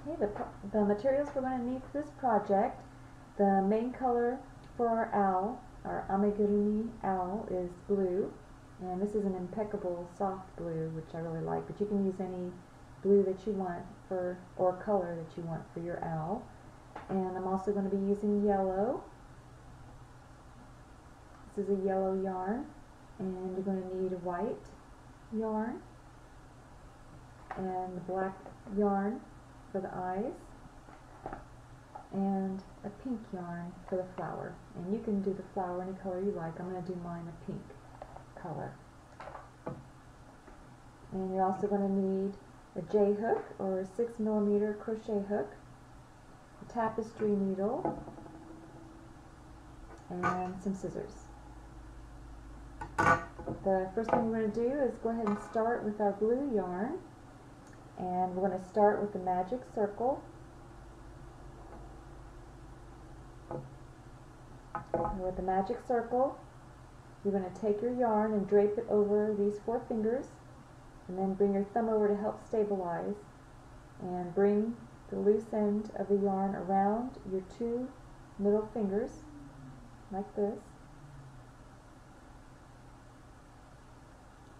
Okay, the materials we're going to need for this project, the main color for our owl, our Amigurumi owl, is blue, and this is an impeccable soft blue, which I really like, but you can use any blue that you want for, or color that you want for your owl. And I'm also going to be using yellow. This is a yellow yarn, and you're going to need white yarn and black yarn for the eyes, and a pink yarn for the flower. And you can do the flower any color you like. I'm going to do mine a pink color. And you're also going to need a J hook, or a 6mm crochet hook, a tapestry needle, and some scissors. The first thing we're going to do is go ahead and start with our blue yarn, and we're going to start with the magic circle. And with the magic circle, you're going to take your yarn and drape it over these 4 fingers, and then bring your thumb over to help stabilize, and bring the loose end of the yarn around your 2 middle fingers, like this.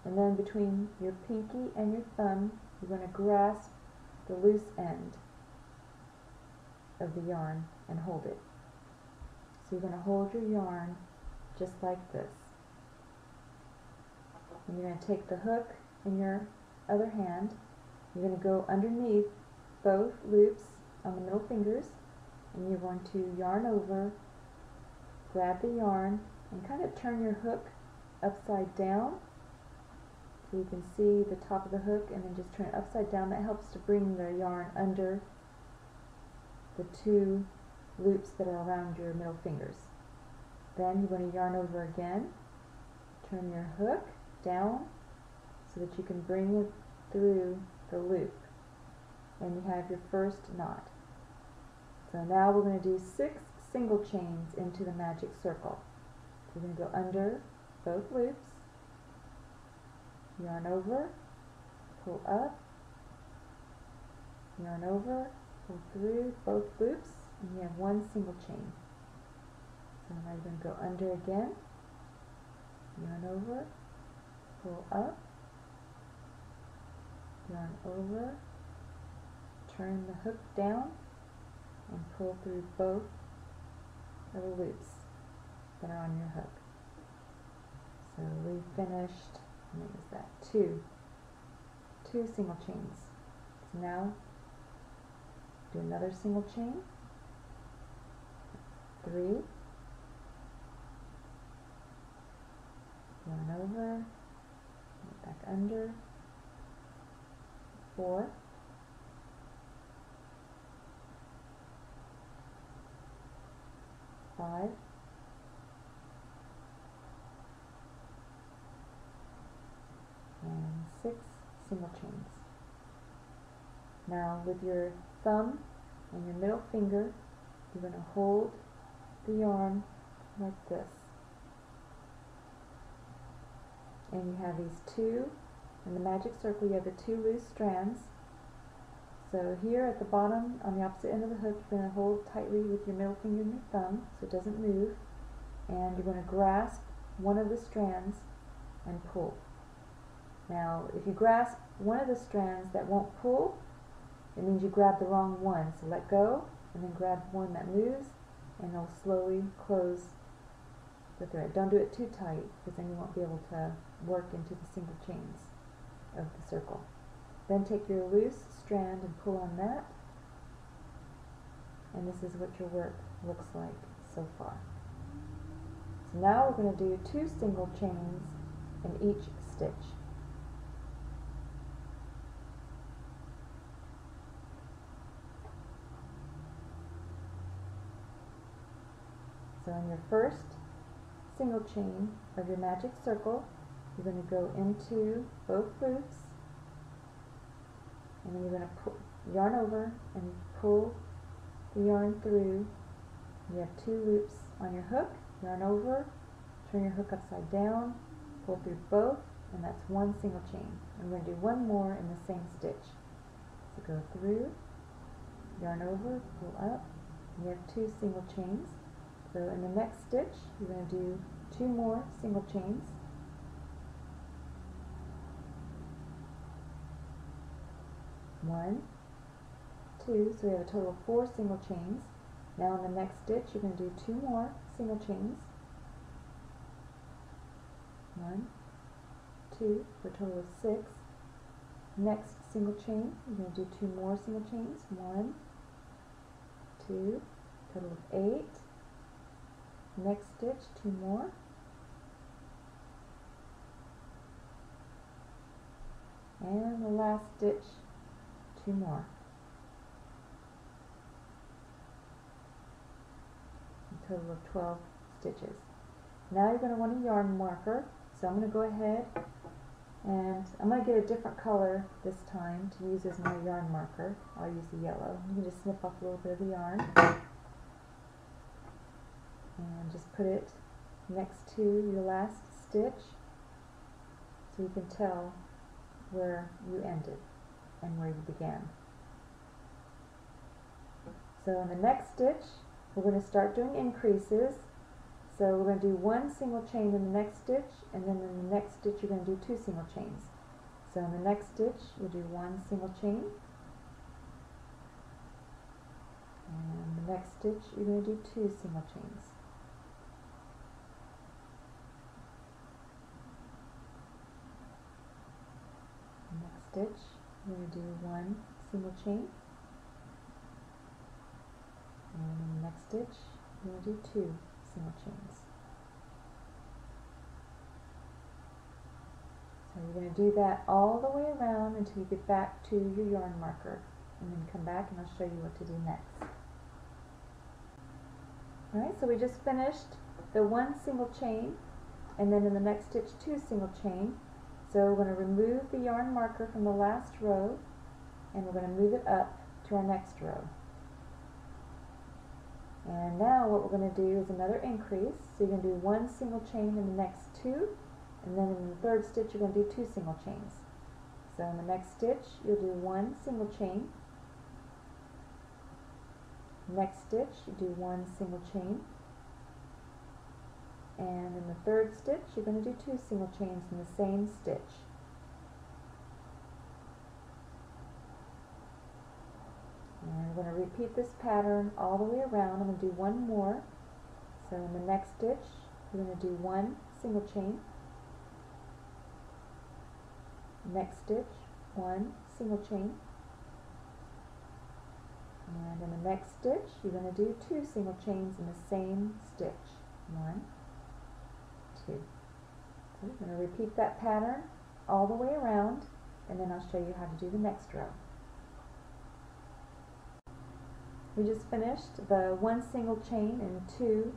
And then between your pinky and your thumb, you're going to grasp the loose end of the yarn and hold it. So you're going to hold your yarn just like this. And you're going to take the hook in your other hand. You're going to go underneath both loops on the middle fingers, and you're going to yarn over, grab the yarn, and kind of turn your hook upside down. So you can see the top of the hook, and then just turn it upside down. That helps to bring the yarn under the 2 loops that are around your middle fingers. Then you're going to yarn over again, turn your hook down so that you can bring it through the loop, and you have your first knot. So now we're going to do 6 single chains into the magic circle. So we're going to go under both loops, yarn over, pull up, yarn over, pull through both loops, and you have 1 single chain. So now you're going to go under again, yarn over, pull up, yarn over, turn the hook down, and pull through both of the loops that are on your hook. So we finished, how many is that? 2 single chains. So now do another single chain, 3, yarn over, back under, 4, 5, and 6 single chains. Now with your thumb and your middle finger, you're going to hold the yarn like this. And you have these 2, in the magic circle you have the 2 loose strands. So here at the bottom, on the opposite end of the hook, you're going to hold tightly with your middle finger and your thumb so it doesn't move, and you're going to grasp one of the strands and pull. Now if you grasp one of the strands that won't pull, it means you grab the wrong one. So let go, and then grab one that moves, and it'll slowly close the thread. Don't do it too tight, because then you won't be able to work into the single chains of the circle. Then take your loose strand and pull on that, and this is what your work looks like so far. So now we're going to do 2 single chains in each stitch. So in your first single chain of your magic circle, you're going to go into both loops, and then you're going to yarn over and pull the yarn through. You have 2 loops on your hook, yarn over, turn your hook upside down, pull through both, and that's 1 single chain. And we're going to do 1 more in the same stitch. So go through, yarn over, pull up, and you have 2 single chains. So in the next stitch, you're going to do 2 more single chains. One, 2, so we have a total of 4 single chains. Now in the next stitch, you're going to do 2 more single chains. 1, 2, for a total of 6. Next single chain, you're going to do 2 more single chains. 1, 2, total of 8. Next stitch, 2 more. And the last stitch, 2 more. A total of 12 stitches. Now you're going to want a yarn marker, so I'm going to go ahead and I'm going to get a different color this time to use as my yarn marker. I'll use the yellow. You can just snip off a little bit of the yarn and just put it next to your last stitch so you can tell where you ended and where you began. So in the next stitch, we're going to start doing increases. So we're going to do 1 single chain in the next stitch, and then in the next stitch you're going to do 2 single chains. So in the next stitch you'll do 1 single chain, and the next stitch you're going to do 2 single chains. The next stitch you're going to do 1 single chain, and in the next stitch you're going to do 2 single chains. So you're going to do that all the way around until you get back to your yarn marker, and then come back and I'll show you what to do next. Alright, so we just finished the 1 single chain, and then in the next stitch 2 single chain. So we're going to remove the yarn marker from the last row, and we're going to move it up to our next row. And now what we're going to do is another increase. So you're going to do 1 single chain in the next 2, and then in the third stitch you're going to do 2 single chains. So in the next stitch you'll do 1 single chain. Next stitch you do 1 single chain. And in the third stitch you're going to do 2 single chains in the same stitch. And we're going to repeat this pattern all the way around. I'm going to do 1 more. So in the next stitch, we're going to do 1 single chain. Next stitch, 1 single chain. And in the next stitch, you're going to do 2 single chains in the same stitch. 1, 2. So we're going to repeat that pattern all the way around, and then I'll show you how to do the next row. We just finished the 1 single chain in 2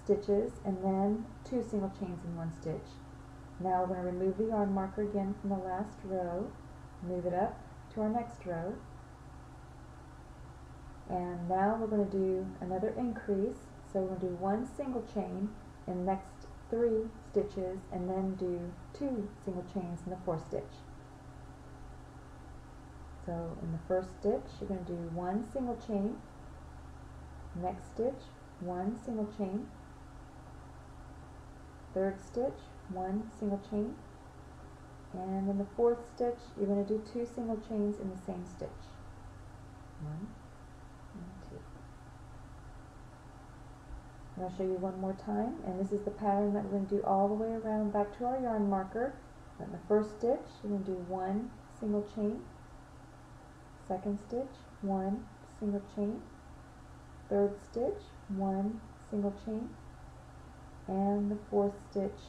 stitches, and then 2 single chains in 1 stitch. Now we're going to remove the yarn marker again from the last row, move it up to our next row, and now we're going to do another increase. So we're going to do 1 single chain in the next 3 stitches, and then do 2 single chains in the 4th stitch. So in the first stitch you're going to do 1 single chain, next stitch 1 single chain, third stitch 1 single chain, and in the 4th stitch you're going to do 2 single chains in the same stitch. 1 and 2. And I'll show you one more time, and this is the pattern that we're going to do all the way around back to our yarn marker. So in the first stitch you're going to do 1 single chain, second stitch 1 single chain, third stitch 1 single chain, and the 4th stitch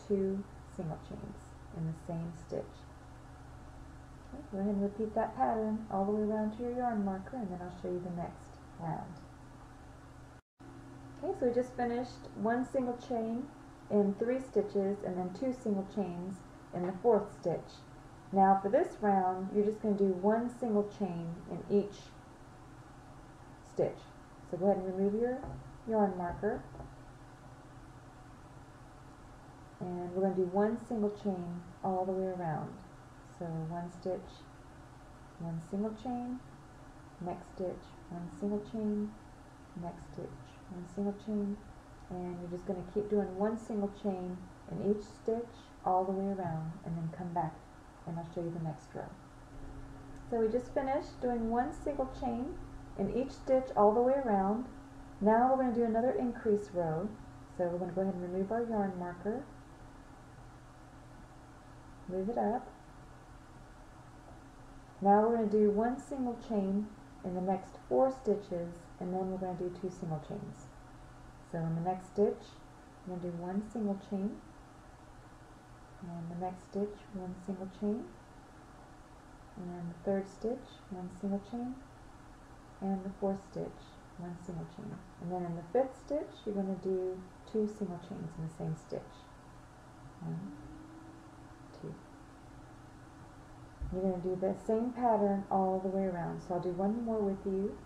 2 single chains in the same stitch. Okay, go ahead and repeat that pattern all the way around to your yarn marker, and then I'll show you the next round. Okay, so we just finished 1 single chain in 3 stitches, and then 2 single chains in the 4th stitch. Now for this round, you're just going to do 1 single chain in each stitch. So go ahead and remove your yarn marker, and we're going to do 1 single chain all the way around. So 1 stitch, 1 single chain, next stitch, one single chain, next stitch, one single chain, and you're just going to keep doing one single chain in each stitch all the way around, and then come back and I'll show you the next row. So we just finished doing one single chain in each stitch all the way around. Now we're going to do another increase row. So we're going to go ahead and remove our yarn marker, move it up. Now we're going to do one single chain in the next 4 stitches, and then we're going to do 2 single chains. So in the next stitch, I'm going to do one single chain, and the next stitch, one single chain, and the third stitch, one single chain, and the fourth stitch, one single chain. And then in the 5th stitch, you're going to do 2 single chains in the same stitch. 1, 2. You're going to do the same pattern all the way around. So I'll do one more with you.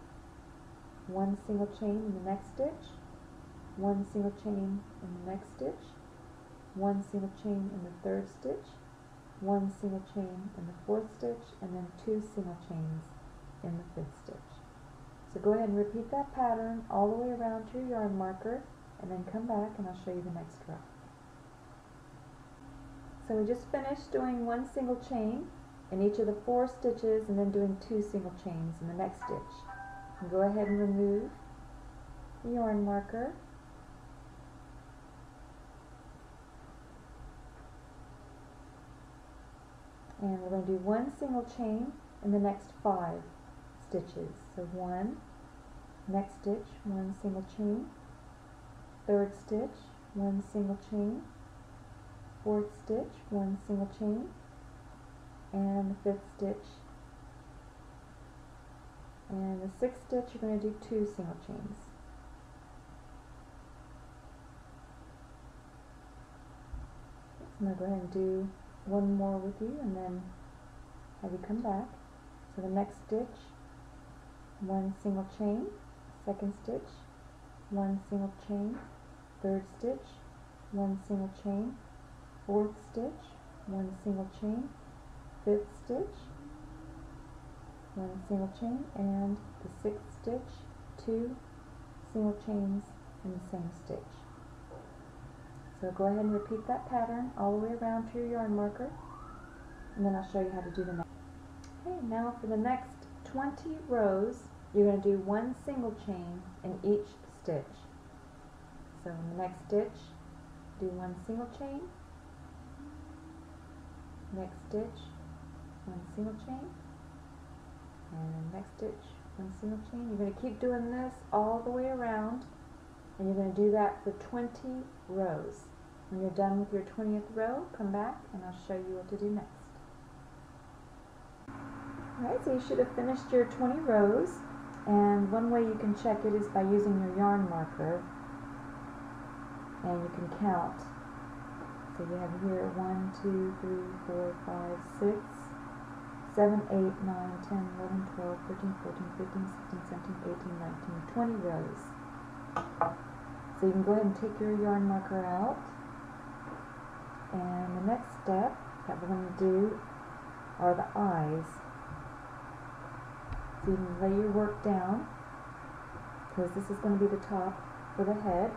One single chain in the next stitch, one single chain in the next stitch, one single chain in the 3rd stitch, one single chain in the 4th stitch, and then 2 single chains in the 5th stitch. So go ahead and repeat that pattern all the way around to your yarn marker, and then come back and I'll show you the next row. So we just finished doing one single chain in each of the 4 stitches, and then doing 2 single chains in the next stitch. And go ahead and remove the yarn marker. And we're going to do one single chain in the next 5 stitches. So 1, next stitch, one single chain, 3rd stitch, one single chain, 4th stitch, one single chain, and the 5th stitch. And the 6th stitch, you're going to do 2 single chains. I'm going to go ahead and do one more with you, and then have you come back. So the next stitch, one single chain, 2nd stitch, one single chain, 3rd stitch, one single chain, 4th stitch, one single chain, 5th stitch, one single chain, and the 6th stitch, 2 single chains in the same stitch. So go ahead and repeat that pattern all the way around to your yarn marker, and then I'll show you how to do the next. Okay, now for the next 20 rows, you're going to do one single chain in each stitch. So in the next stitch, do one single chain, next stitch, one single chain, and next stitch, one single chain. You're going to keep doing this all the way around, and you're going to do that for 20 rows. When you're done with your 20th row, come back and I'll show you what to do next. Alright, so you should have finished your 20 rows, and one way you can check it is by using your yarn marker, and you can count. So you have here 1, 2, 3, 4, 5, 6, 7, 8, 9, 10, 11, 12, 13, 14, 15, 16, 17, 18, 19, 20 rows. So you can go ahead and take your yarn marker out, and the next step that we're going to do are the eyes. So you can lay your work down, because this is going to be the top for the head,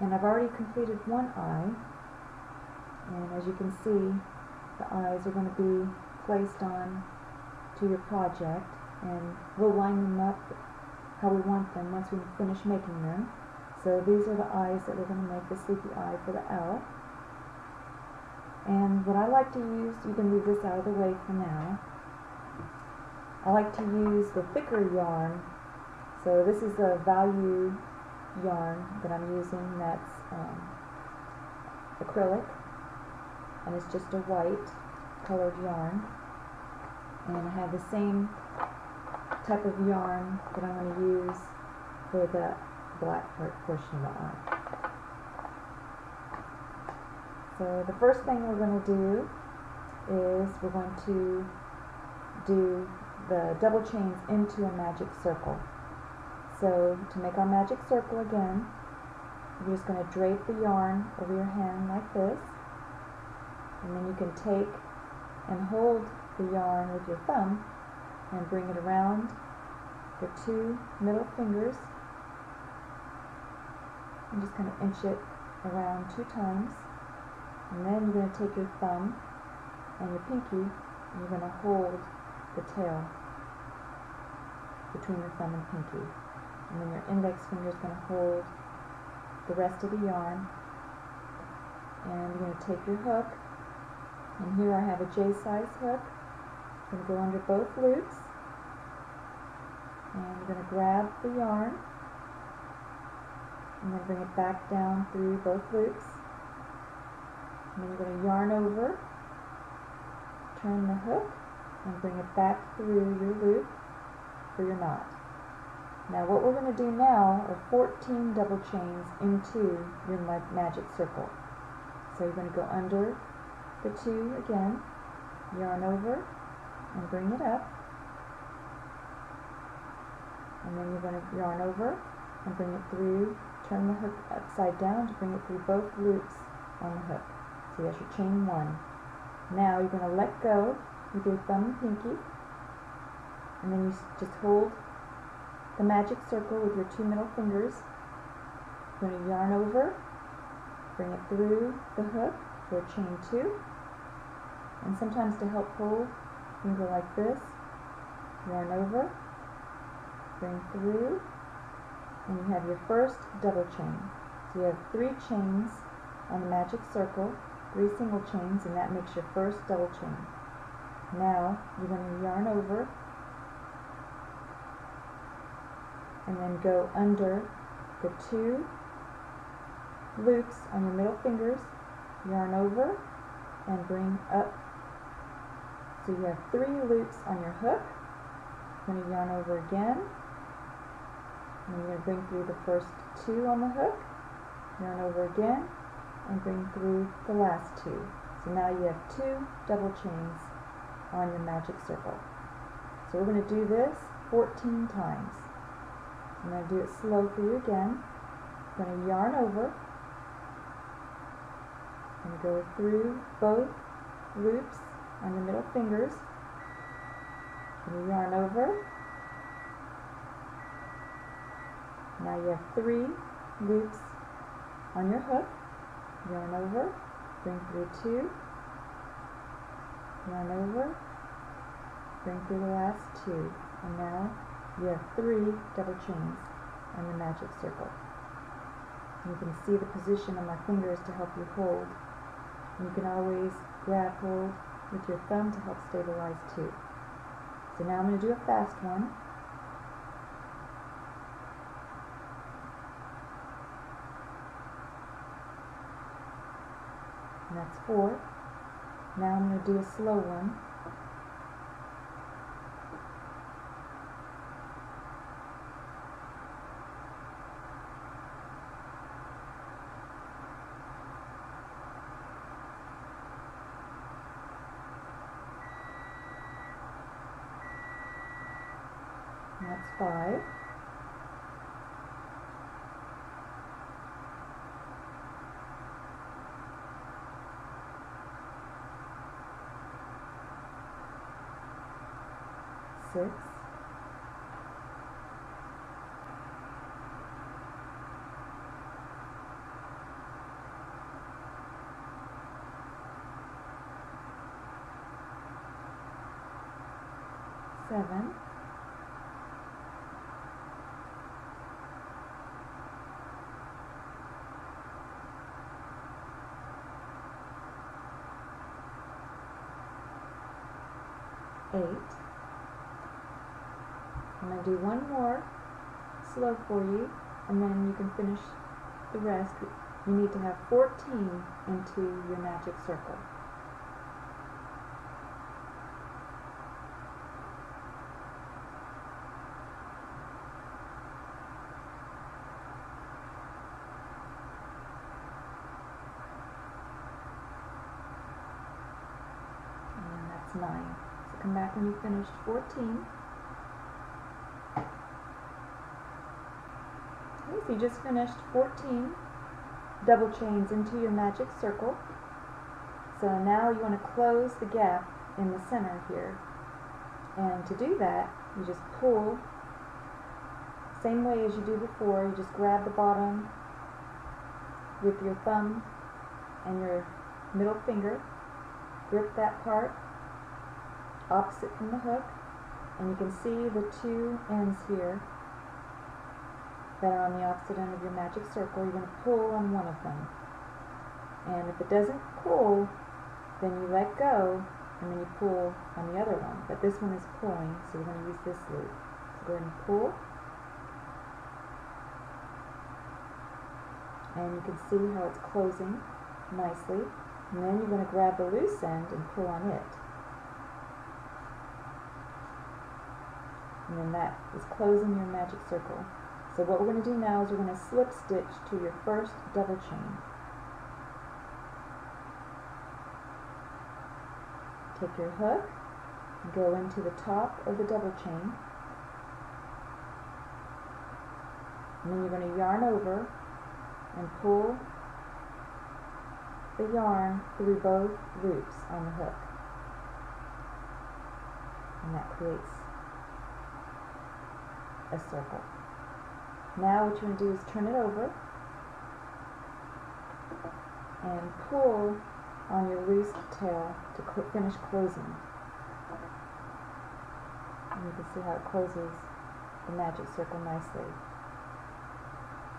and I've already completed one eye, and as you can see, the eyes are going to be placed on to your project, and we'll line them up how we want them once we finish making them. So these are the eyes that we're going to make, the sleepy eye for the owl. And what I like to use, you can leave this out of the way for now, I like to use the thicker yarn. So this is a value yarn that I'm using, that's acrylic, and it's just a white colored yarn. And I have the same type of yarn that I'm going to use for the black portion of the eye. So the first thing we're going to do is we're going to do the double chains into a magic circle. So to make our magic circle again, you're just going to drape the yarn over your hand like this, and then you can take and hold the yarn with your thumb and bring it around the 2 middle fingers and just kind of inch it around 2 times. And then you're going to take your thumb and your pinky and you're going to hold the tail between the thumb and pinky. And then your index finger is going to hold the rest of the yarn. And you're going to take your hook, and here I have a J-size hook. I'm going to go under both loops, and you're going to grab the yarn and then bring it back down through both loops. And then you're going to yarn over, turn the hook, and bring it back through your loop for your knot. Now what we're going to do now are 14 double chains into your magic circle. So you're going to go under the 2 again, yarn over, and bring it up. And then you're going to yarn over and bring it through, turn the hook upside down to bring it through both loops on the hook. So that's your chain 1. Now you're going to let go with your thumb and pinky, and then you just hold the magic circle with your 2 middle fingers. You're going to yarn over, bring it through the hook for chain 2, and sometimes to help pull, you can go like this, yarn over, bring through, and you have your first double chain. So you have 3 chains on the magic circle, 3 single chains, and that makes your first double chain. Now you're going to yarn over and then go under the 2 loops on your middle fingers, yarn over, and bring up. So you have 3 loops on your hook. You're going to yarn over again, and you're going to bring through the first 2 on the hook, yarn over again, and bring through the last 2. So now you have 2 double chains on your magic circle. So we're going to do this 14 times. I'm going to do it slow for you again. I'm going to yarn over, and go through both loops on your middle fingers. And you yarn over. Now you have 3 loops on your hook. Yarn over, bring through 2, yarn over, bring through the last 2, and now you have 3 double chains on the magic circle. And you can see the position of my fingers to help you hold. And you can always grab hold with your thumb to help stabilize too. So now I'm going to do a fast one. And that's 4. Now I'm going to do a slow one. And that's 5. Six, 7, 8. I'm going to do one more slow for you, and then you can finish the rest. You need to have 14 into your magic circle. And that's 9. So come back when you've finished 14. So you just finished 14 double chains into your magic circle. So now you want to close the gap in the center here. And to do that, you just pull same way as you do before, you just grab the bottom with your thumb and your middle finger, grip that part opposite from the hook, and you can see the two ends here that are on the opposite end of your magic circle. You're going to pull on one of them, and if it doesn't pull, then you let go and then you pull on the other one, but this one is pulling, so we're going to use this loop. So go ahead and pull, and you can see how it's closing nicely, and then you're going to grab the loose end and pull on it, and then that is closing your magic circle. So what we're going to do now is we're going to slip stitch to your first double chain. Take your hook and go into the top of the double chain, and then you're going to yarn over and pull the yarn through both loops on the hook, and that creates a circle. Now what you're going to do is turn it over and pull on your loose tail to finish closing. And you can see how it closes the magic circle nicely.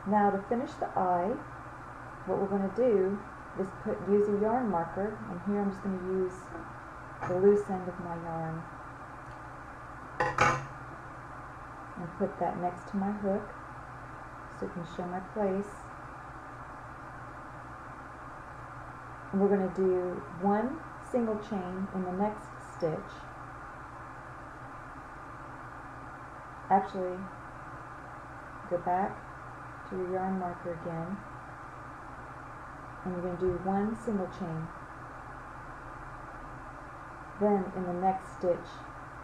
Now to finish the eye, what we're going to do is use a yarn marker, and here I'm just going to use the loose end of my yarn and put that next to my hook so it can show my place. And we're going to do one single chain in the next stitch. Actually, go back to your yarn marker again, and you're going to do one single chain. Then in the next stitch,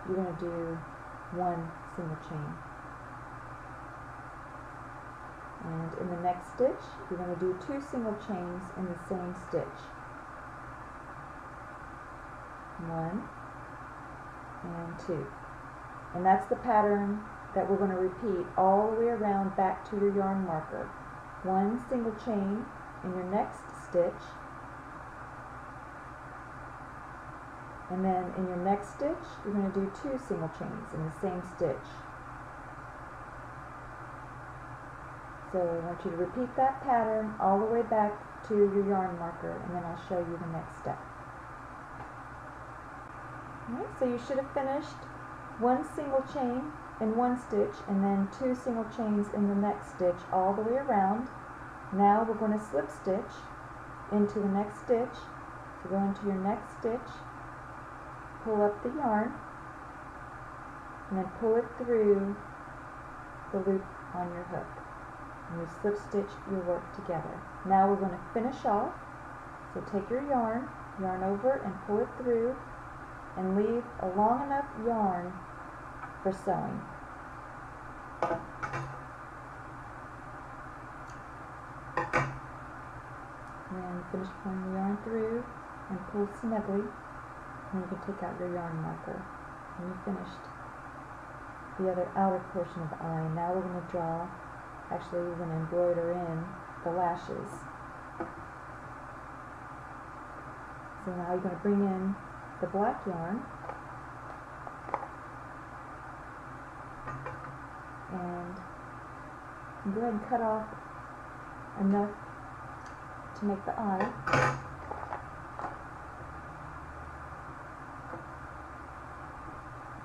you're going to do one single chain. And in the next stitch, you're going to do two single chains in the same stitch. One and two. And that's the pattern that we're going to repeat all the way around back to your yarn marker. One single chain in your next stitch, and then in your next stitch you're going to do two single chains in the same stitch. So I want you to repeat that pattern all the way back to your yarn marker, and then I'll show you the next step. Alright, so you should have finished one single chain in one stitch and then two single chains in the next stitch all the way around. Now we're going to slip stitch into the next stitch. So go into your next stitch, pull up the yarn, and then pull it through the loop on your hook. And you slip stitch your work together. Now we're going to finish off. So take your yarn, yarn over and pull it through, and leave a long enough yarn for sewing. And finish pulling the yarn through and pull snugly, and you can take out your yarn marker. And you finished the other outer portion of the eye. Now we're going to draw, actually we're going to embroider in the lashes. So now you're going to bring in the black yarn and go ahead and cut off enough to make the eye.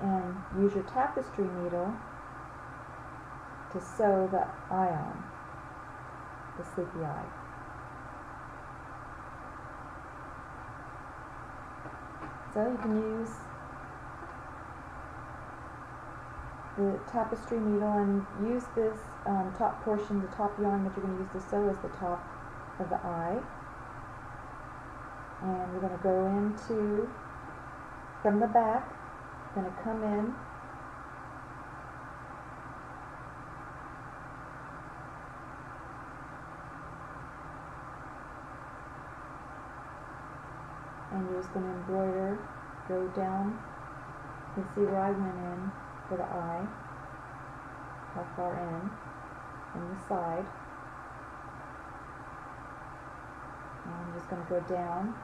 And use your tapestry needle to sew the eye on, the sleepy eye. So you can use the tapestry needle and use this top portion, the top yarn that you're going to use to sew as the top of the eye. And we're going to go into, from the back, going to come in and you're just going to embroider, go down. You can see where I went in for the eye. how far in the side. And I'm just going to go down.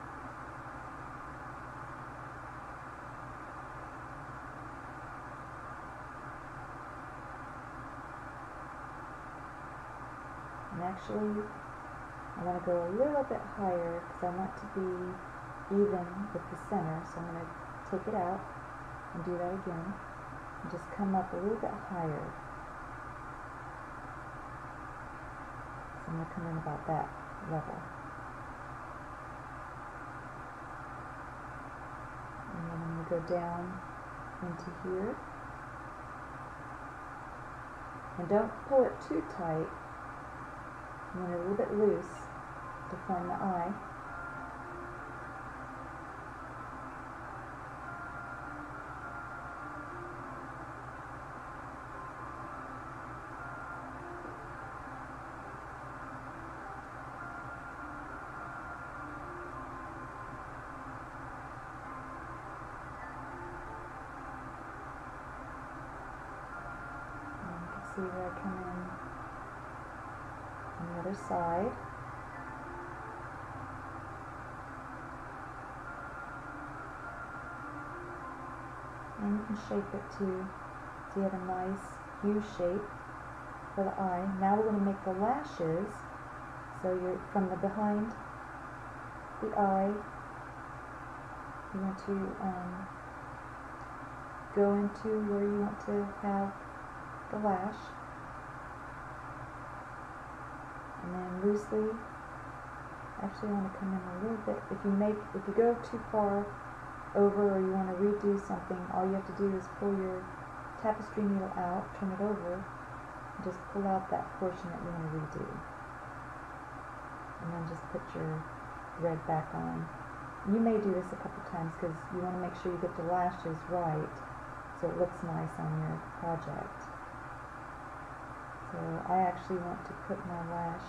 And actually, I want to go a little bit higher because I want to be even with the center. So I'm going to take it out and do that again. And just come up a little bit higher. So I'm going to come in about that level. And then I'm going to go down into here. And don't pull it too tight. You want it a little bit loose to form the eye. And you can see where I come in on the other side. And you can shape it too, so you have a nice U shape for the eye. Now we're going to make the lashes. So you're from the behind the eye, you want to go into where you want to have the lash. And then loosely, actually I want to come in a little bit. If you go too far over or you want to redo something, all you have to do is pull your tapestry needle out, turn it over, and just pull out that portion that you want to redo. And then just put your thread back on. You may do this a couple times because you want to make sure you get the lashes right so it looks nice on your project. So I actually want to put my lash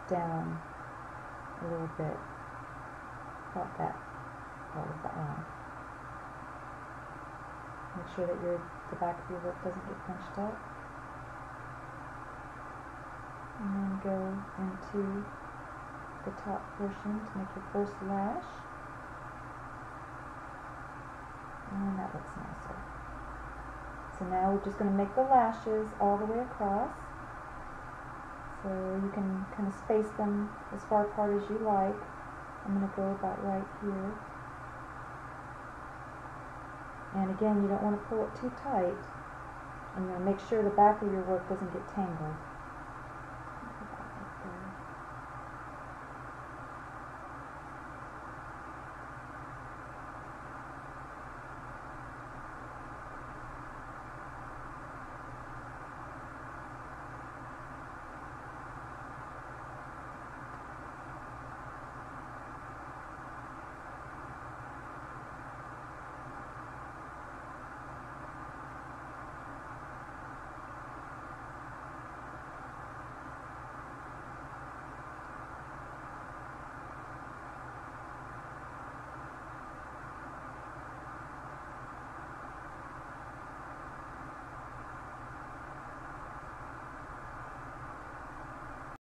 down a little bit, about that part of the eye. Make sure that the back of your work doesn't get punched up. And then go into the top portion to make your first lash. And that looks nicer. So now we're just going to make the lashes all the way across. So you can kind of space them as far apart as you like. I'm going to go about right here. And again, you don't want to pull it too tight. And you want to make sure the back of your work doesn't get tangled.